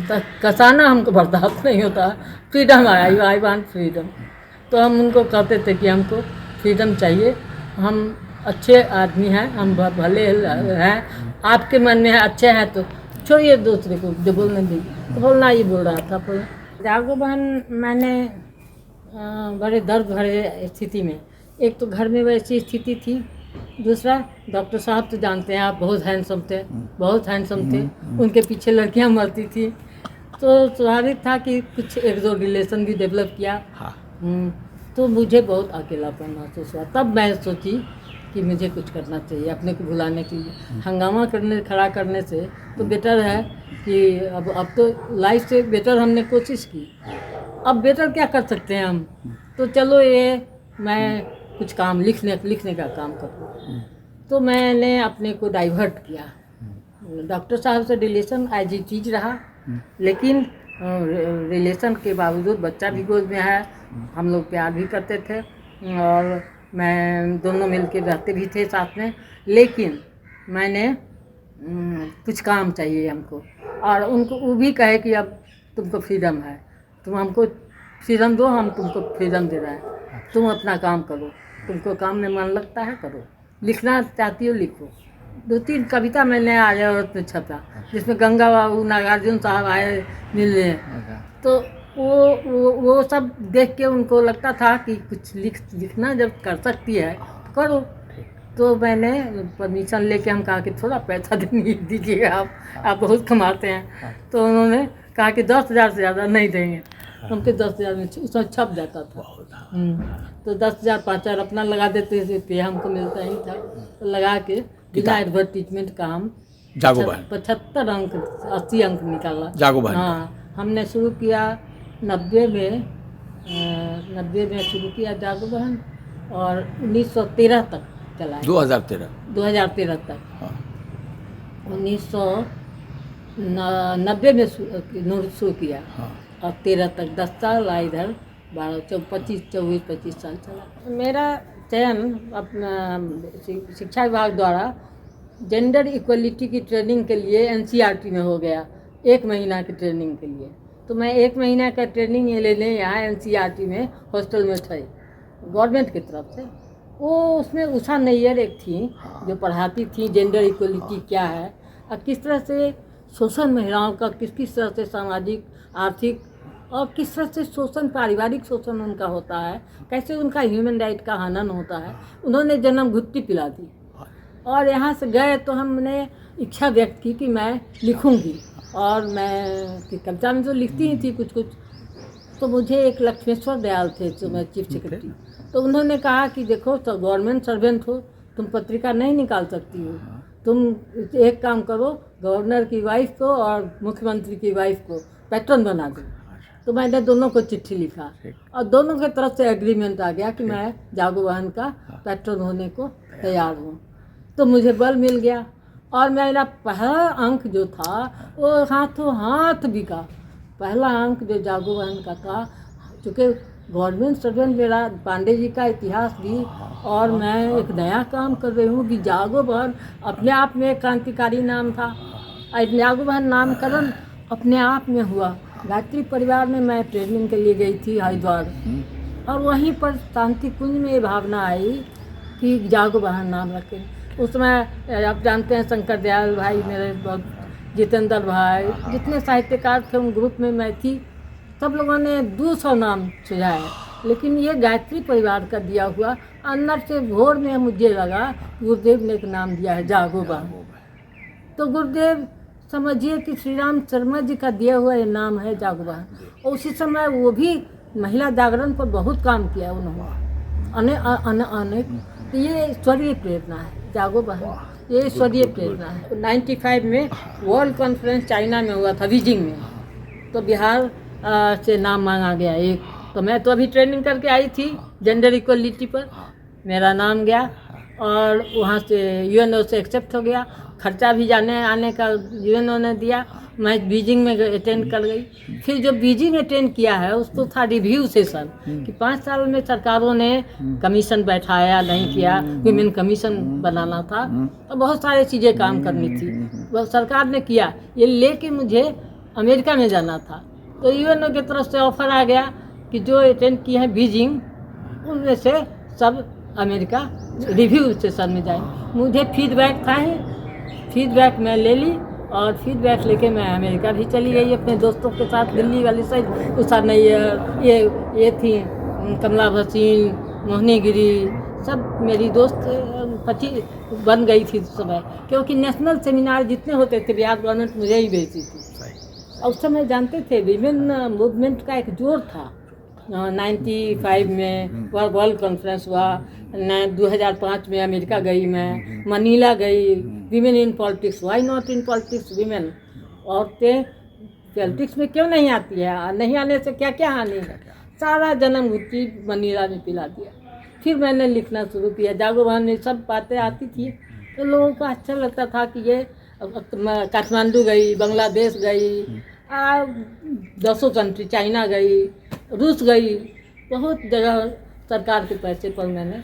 तो कसाना हमको बर्दाश्त नहीं होता। फ्रीडम आया, आई वांट फ्रीडम। तो हम उनको कहते थे कि हमको फ्रीडम चाहिए, हम अच्छे आदमी हैं, हम भले हैं, आपके मन में है अच्छे हैं तो छोड़िए दूसरे को जो बोलने दीजिए। तो बोलना ही बोल रहा था। पर जागो बहन मैंने बड़े दर्द भरे स्थिति में, एक तो घर में वैसी स्थिति थी, दूसरा डॉक्टर साहब तो जानते हैं आप, बहुत हैंडसम थे, बहुत हैंडसम थे, उनके पीछे लड़कियां मरती थी। तो स्वाभाविक था कि कुछ 1-2 रिलेशन भी डेवलप किया। तो मुझे बहुत अकेलापन महसूस हुआ। तब मैं सोची कि मुझे कुछ करना चाहिए अपने को भुलाने के लिए। हंगामा खड़ा करने से तो बेटर है कि अब तो लाइफ से बेटर हमने कोशिश की, अब बेटर क्या कर सकते हैं हम। तो चलो ये मैं कुछ काम लिखने का काम करूँ। तो मैंने अपने को डाइवर्ट किया। डॉक्टर साहब से रिलेशन एज इट इज रहा, लेकिन रिलेशन के बावजूद बच्चा भी गोद में है, हम लोग प्यार भी करते थे और मैं दोनों मिलके रहते भी थे साथ में। लेकिन मैंने कुछ काम चाहिए हमको, और उनको वो भी कहे कि अब तुमको फ्रीडम है, तुम हमको फ्रीडम दो, हम तुमको फ्रीडम दे रहे हैं, तुम अपना काम करो, तुमको काम में मन लगता है करो, लिखना चाहती हो लिखो। 2-3 कविता मैंने आर्यावर्त में छपा, जिसमें गंगा बाबू नागार्जुन साहब आए मिलने। तो वो सब देख के उनको लगता था कि कुछ लिखना जब कर सकती है तो करो। तो मैंने परमिशन लेके हम कहा कि थोड़ा पैसा दीजिएगा, आप बहुत कमाते हैं। तो उन्होंने कहा कि 10,000 से ज़्यादा नहीं देंगे। हमको 10,000 में उसमें छप जाता था। तो 10,000 5,000 अपना लगा देते थे, पे हमको मिलता ही था। तो लगा के बिना एडवर्टीजमेंट का हम 75 अंक 80 अंक निकाला। हाँ, हमने शुरू किया 90 में शुरू किया जागो बहन, और 1913 तक चलाया। 2013 तक। हाँ। 1990 में शुरू किया हाँ। और 13 तक 10 साल आए इधर, 24-25 साल चला। मेरा चयन अपना शिक्षा विभाग द्वारा जेंडर इक्वलिटी की ट्रेनिंग के लिए NCERT में हो गया, 1 महीना की ट्रेनिंग के लिए। तो मैं 1 महीना का ट्रेनिंग लेने यहाँ NCERT में हॉस्टल में थे गवर्नमेंट की तरफ से। वो उसमें उषा नैयर एक थी जो पढ़ाती थी जेंडर इक्वलिटी क्या है और किस तरह से शोषण महिलाओं का किस तरह से सामाजिक आर्थिक और किस तरह से शोषण पारिवारिक शोषण उनका होता है, कैसे उनका ह्यूमन राइट का हनन होता है। उन्होंने जन्म घुट्टी पिला दी और यहाँ से गए तो हमने इच्छा व्यक्त की कि मैं लिखूंगी और मैं कि कविता में तो लिखती ही थी कुछ कुछ। तो मुझे एक लक्ष्मेश्वर दयाल थे जो मैं चीफ सेक्रेटरी, तो उन्होंने कहा कि देखो तो गवर्नमेंट सर्वेंट हो, तुम पत्रिका नहीं निकाल सकती हो, तुम एक काम करो गवर्नर की वाइफ को और मुख्यमंत्री की वाइफ को पैटर्न बना दो। तो मैंने दोनों को चिट्ठी लिखा और दोनों की तरफ से एग्रीमेंट आ गया कि मैं जागो बहन का पैटर्न होने को तैयार हूँ। तो मुझे बल मिल गया और मेरा पहला अंक जो था वो हाथों हाथ बिका। पहला अंक जो जागो बहन का था, चूँकि गवर्नमेंट सर्वेंट मेरा पांडे जी का इतिहास भी और मैं एक नया काम कर रही हूँ कि जागो बहन अपने आप में एक क्रांतिकारी नाम था। जागो बहन नामकरण अपने आप में हुआ। गायत्री परिवार में मैं ट्रेनिंग के लिए गई थी हरिद्वार और वहीं पर शांति कुंज में ये भावना आई कि जागो बहन नाम रखें। उस समय आप जानते हैं शंकर दयाल भाई मेरे बहुत, जितेंद्र भाई, जितने साहित्यकार थे उन ग्रुप में मैं थी। सब लोगों ने 200 नाम सुझाए, लेकिन ये गायत्री परिवार का दिया हुआ अंदर से भोर में मुझे लगा गुरुदेव ने एक नाम दिया है जागो बहन। तो गुरुदेव समझिए कि श्री राम शर्मा जी का दिया हुआ ये नाम है जागो बहन। और उसी समय वो भी महिला जागरण पर बहुत काम किया उन्होंने अनेक। तो ये ईश्वरीय प्रेरणा है जागो बहन, ये ईश्वरीय प्रेरणा है। 95 में वर्ल्ड कॉन्फ्रेंस चाइना में हुआ था बीजिंग में, तो बिहार से नाम मांगा गया एक। तो मैं तो अभी ट्रेनिंग करके आई थी जेंडर इक्वलिटी पर, मेरा नाम गया और वहाँ से UNO से एक्सेप्ट हो गया। खर्चा भी जाने आने का UNO ने दिया। मैं बीजिंग में अटेंड कर गई। फिर जो बीजिंग अटेंड किया है उसको था रिव्यू सेशन कि 5 साल में सरकारों ने कमीशन बैठाया नहीं किया, विमेन कमीशन बनाना था और बहुत सारी चीज़ें काम करनी थी, वह सरकार ने किया। ये लेके मुझे अमेरिका में जाना था। तो UNO की तरफ से ऑफर आ गया कि जो अटेंड किए हैं बीजिंग उनमें से सब अमेरिका रिव्यू सेशन में जाए। मुझे फीडबैक था ही, फीडबैक मैं ले ली और फीडबैक लेके मैं अमेरिका भी चली गई अपने दोस्तों के साथ। दिल्ली वाली साइड उषा नैयर, ये थी कमला भसीन, मोहिनी गिरी, सब मेरी दोस्त पति बन गई थी उस समय, क्योंकि नेशनल सेमिनार जितने होते थे बिहार गवर्नमेंट मुझे ही भेजती थी। और उस समय जानते थे विमेन मूवमेंट का एक जोर था। 95 में वर्ल्ड कॉन्फ्रेंस हुआ, 2005 में अमेरिका गई, मैं मनीला गई। Women in politics, why not in politics women, औरतें पॉलिटिक्स में क्यों नहीं आती है, नहीं आने से क्या क्या हानि है। सारा जन्म घुट्टी मनीला में पिला दिया। फिर मैंने लिखना शुरू किया, जागो बहन में सब बातें आती थी तो लोगों को अच्छा लगता था कि ये काठमांडू गई, बांग्लादेश गई, 10 कंट्री, चाइना गई, रूस गई, बहुत जगह सरकार के पैसे पर मैंने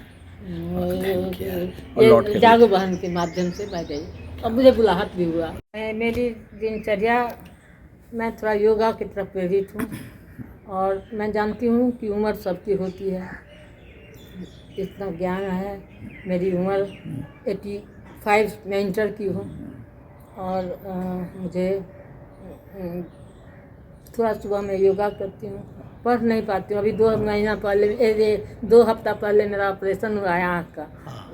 जागो बहन के माध्यम से मैं गई और मुझे बुलाहट भी हुआ। मेरी दिनचर्या, मैं थोड़ा योगा की तरफ प्रेरित हूँ और मैं जानती हूँ कि उम्र सबकी होती है, इतना ज्ञान है। मेरी उम्र 85, मैं इंटर की हूँ और मुझे थोड़ा सुबह में योगा करती हूँ, पढ़ नहीं पाती हूँ। अभी 2 महीना पहले 2 हफ्ता पहले मेरा ऑपरेशन हुआ है आँख का,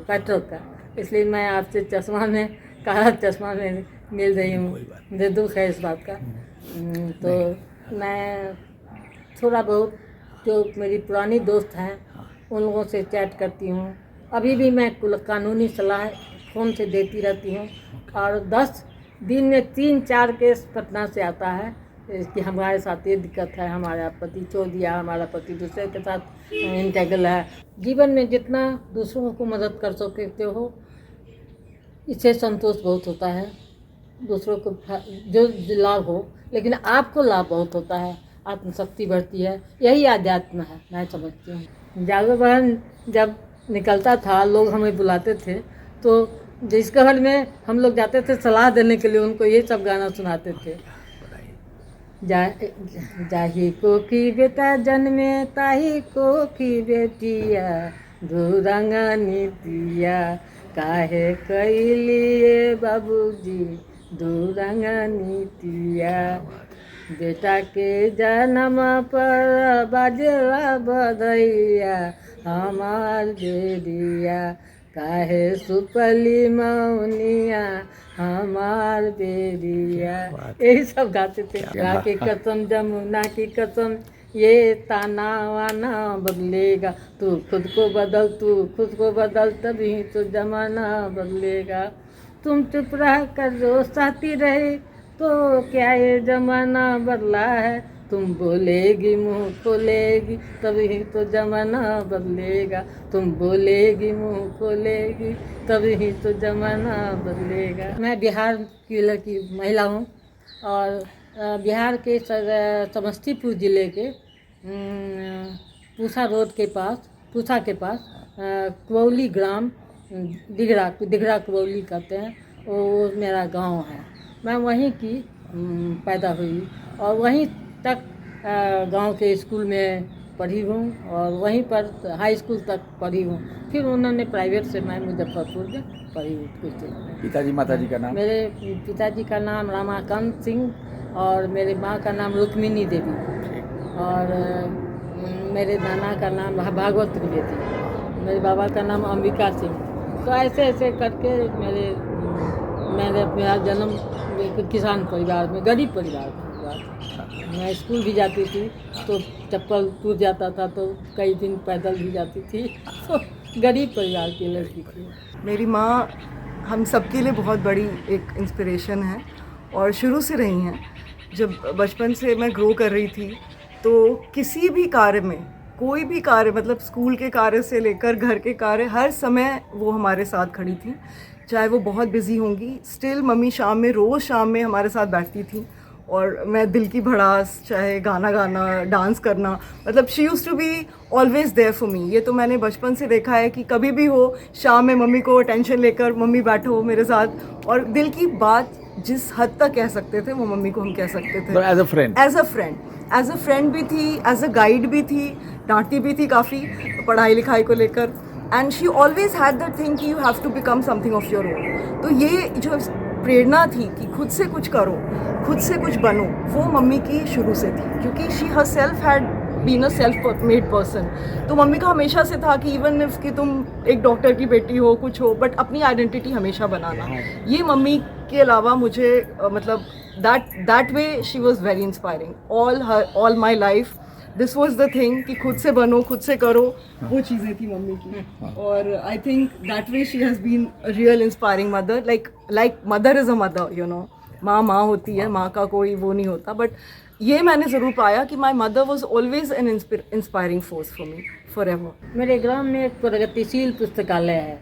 कटर का, इसलिए मैं आपसे चश्मा में, काला चश्मा में मिल रही हूँ। मुझे दुख है इस बात का। तो मैं थोड़ा बहुत जो मेरी पुरानी दोस्त हैं उन लोगों से चैट करती हूँ। अभी भी मैं कानूनी सलाह फ़ोन से देती रहती हूँ और 10 दिन में 3-4 केस पटना से आता है कि हमारे साथ ये दिक्कत है, हमारा पति छोड़ दिया, हमारा पति दूसरे के साथ इंटेगल है। जीवन में जितना दूसरों को मदद कर सकते हो, इससे संतोष बहुत होता है। दूसरों को जो लाभ हो, लेकिन आपको लाभ बहुत होता है, आत्मशक्ति बढ़ती है। यही आध्यात्म है, मैं समझती हूँ। जागो बहन जब निकलता था, लोग हमें बुलाते थे, तो जिस घर में हम लोग जाते थे सलाह देने के लिए, उनको ये सब गाना सुनाते थे। जाही को की बेटा जन्मे, ताही को की बेटिया, दूरंगा नीतिया, काहे कैलिए बाबूजी दूरंगा नीतिया। बेटा के जन्म पर बाजला बधैया, हमार बेरिया, काहे सुपली मौनिया, हमार बेरिया। यही सब गाते थे। गंगा की कसम, जमुना की कसम, ये ताना वाना बदलेगा, तू खुद को बदल, तू खुद को बदल, तभी तो जमाना बदलेगा। तुम चुप रह कर जो सहती रहे, तो क्या ये जमाना बदला है। तुम बोलेगी मुँह खोलेगी, तभी तो जमाना बदलेगा। तुम बोलेगी मुँह खोलेगी, तभी तो जमाना बदलेगा। मैं बिहार की लड़की महिला हूँ और बिहार के समस्तीपुर ज़िले के पूसा रोड के पास, पूसा के पास कुवौली ग्राम, दिघरा कुवौली कहते हैं, वो मेरा गांव है। मैं वहीं की पैदा हुई और वहीं तक गांव के स्कूल में पढ़ी हूँ और वहीं पर हाई स्कूल तक पढ़ी हूँ। फिर उन्होंने प्राइवेट से मैं मुजफ्फरपुर में पढ़ी हूँ कुछ दिन। पिताजी माताजी का नाम? मेरे पिताजी का नाम रामाकांत सिंह और मेरी माँ का नाम रुक्मिणी देवी और मेरे नाना का नाम भागवत त्रिवेदी, मेरे बाबा का नाम अंबिका सिंह। तो ऐसे ऐसे करके मेरा जन्म एक किसान परिवार में, गरीब परिवार में हुआ। मैं स्कूल भी जाती थी तो चप्पल टूट जाता था, तो कई दिन पैदल भी जाती थी। तो गरीब परिवार की लड़की थी। मेरी माँ हम सबके लिए बहुत बड़ी एक इंस्पिरेशन है और शुरू से रही हैं। जब बचपन से मैं ग्रो कर रही थी तो किसी भी कार्य में, कोई भी कार्य, मतलब स्कूल के कार्य से लेकर घर के कार्य, हर समय वो हमारे साथ खड़ी थी। चाहे वो बहुत बिजी होंगी, स्टिल मम्मी शाम में, रोज़ शाम में हमारे साथ बैठती थी और मैं दिल की भड़ास, चाहे गाना गाना, डांस करना, मतलब she used to be always there for me. ये तो मैंने बचपन से देखा है कि कभी भी हो, शाम में मम्मी को टेंशन लेकर मम्मी बैठो मेरे साथ, और दिल की बात जिस हद तक कह सकते थे वो मम्मी को हम कह सकते थे। As a friend, as a friend भी थी, एज अ गाइड भी थी, डांटती भी थी काफ़ी पढ़ाई लिखाई को लेकर। And she always had that thing कि you have to become something of your own. तो ये जो प्रेरणा थी कि खुद से कुछ करो, खुद से कुछ बनो, वो मम्मी की शुरू से थी, क्योंकि she herself had been a self made person. तो मम्मी का हमेशा से था कि इवन इफ कि तुम एक डॉक्टर की बेटी हो, कुछ हो, बट अपनी आइडेंटिटी हमेशा बनाना। ये मम्मी के अलावा मुझे मतलब that way she was very inspiring all my life. This was the thing कि खुद से बनो, खुद से करो, वो चीज़ें थी मम्मी की। और I think that way she has been real inspiring mother. Like mother is a mother, you know, माँ होती है, माँ का कोई वो नहीं होता। बट ये मैंने ज़रूर पाया कि my mother was always an inspiring force for me for ever. मेरे ग्राम में एक प्रगतिशील पुस्तकालय है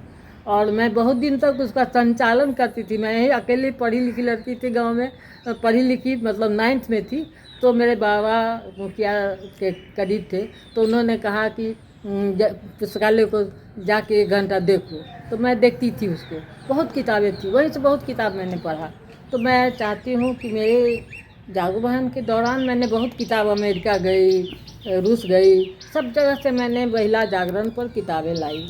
और मैं बहुत दिन तक उसका संचालन करती थी। मैं ही अकेली पढ़ी लिखी लड़की थी गांव में, पढ़ी लिखी मतलब 9th में थी। तो मेरे बाबा मुखिया के करीब थे, तो उन्होंने कहा कि पुस्तकालय को जाके 1 घंटा देखो। तो मैं देखती थी उसको, बहुत किताबें थी, वहीं से बहुत किताब मैंने पढ़ा। तो मैं चाहती हूँ कि मेरे जागो बहन के दौरान मैंने बहुत किताब, अमेरिका गई, रूस गई, सब जगह से मैंने महिला जागरण पर किताबें लाई।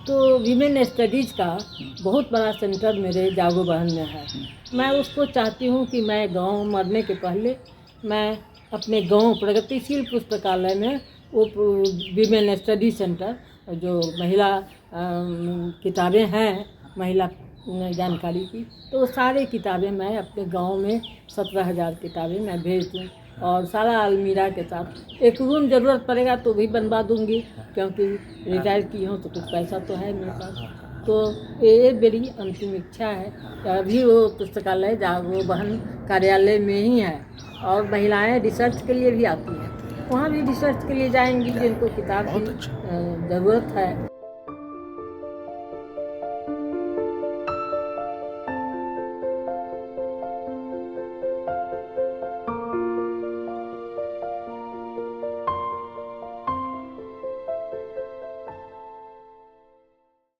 तो वीमेन स्टडीज़ का बहुत बड़ा सेंटर मेरे जागो बहन में है। मैं उसको चाहती हूँ कि मैं गांव मरने के पहले मैं अपने गांव प्रगतिशील पुस्तकालय में वो वीमेन स्टडी सेंटर, जो महिला किताबें हैं महिला जानकारी की, तो वो सारी किताबें मैं अपने गांव में 17,000 किताबें मैं भेज दूँ और सारा अलमीरा के साथ। एक रूम ज़रूरत पड़ेगा तो भी बनवा दूँगी, क्योंकि रिटायर की हूँ तो कुछ पैसा तो है मेरे पास। तो ये मेरी अंतिम इच्छा है कि अभी वो पुस्तकालय जागो बहन कार्यालय में ही है और महिलाएं रिसर्च के लिए भी आती हैं, वहाँ भी रिसर्च के लिए जाएंगी जिनको किताब की ज़रूरत है।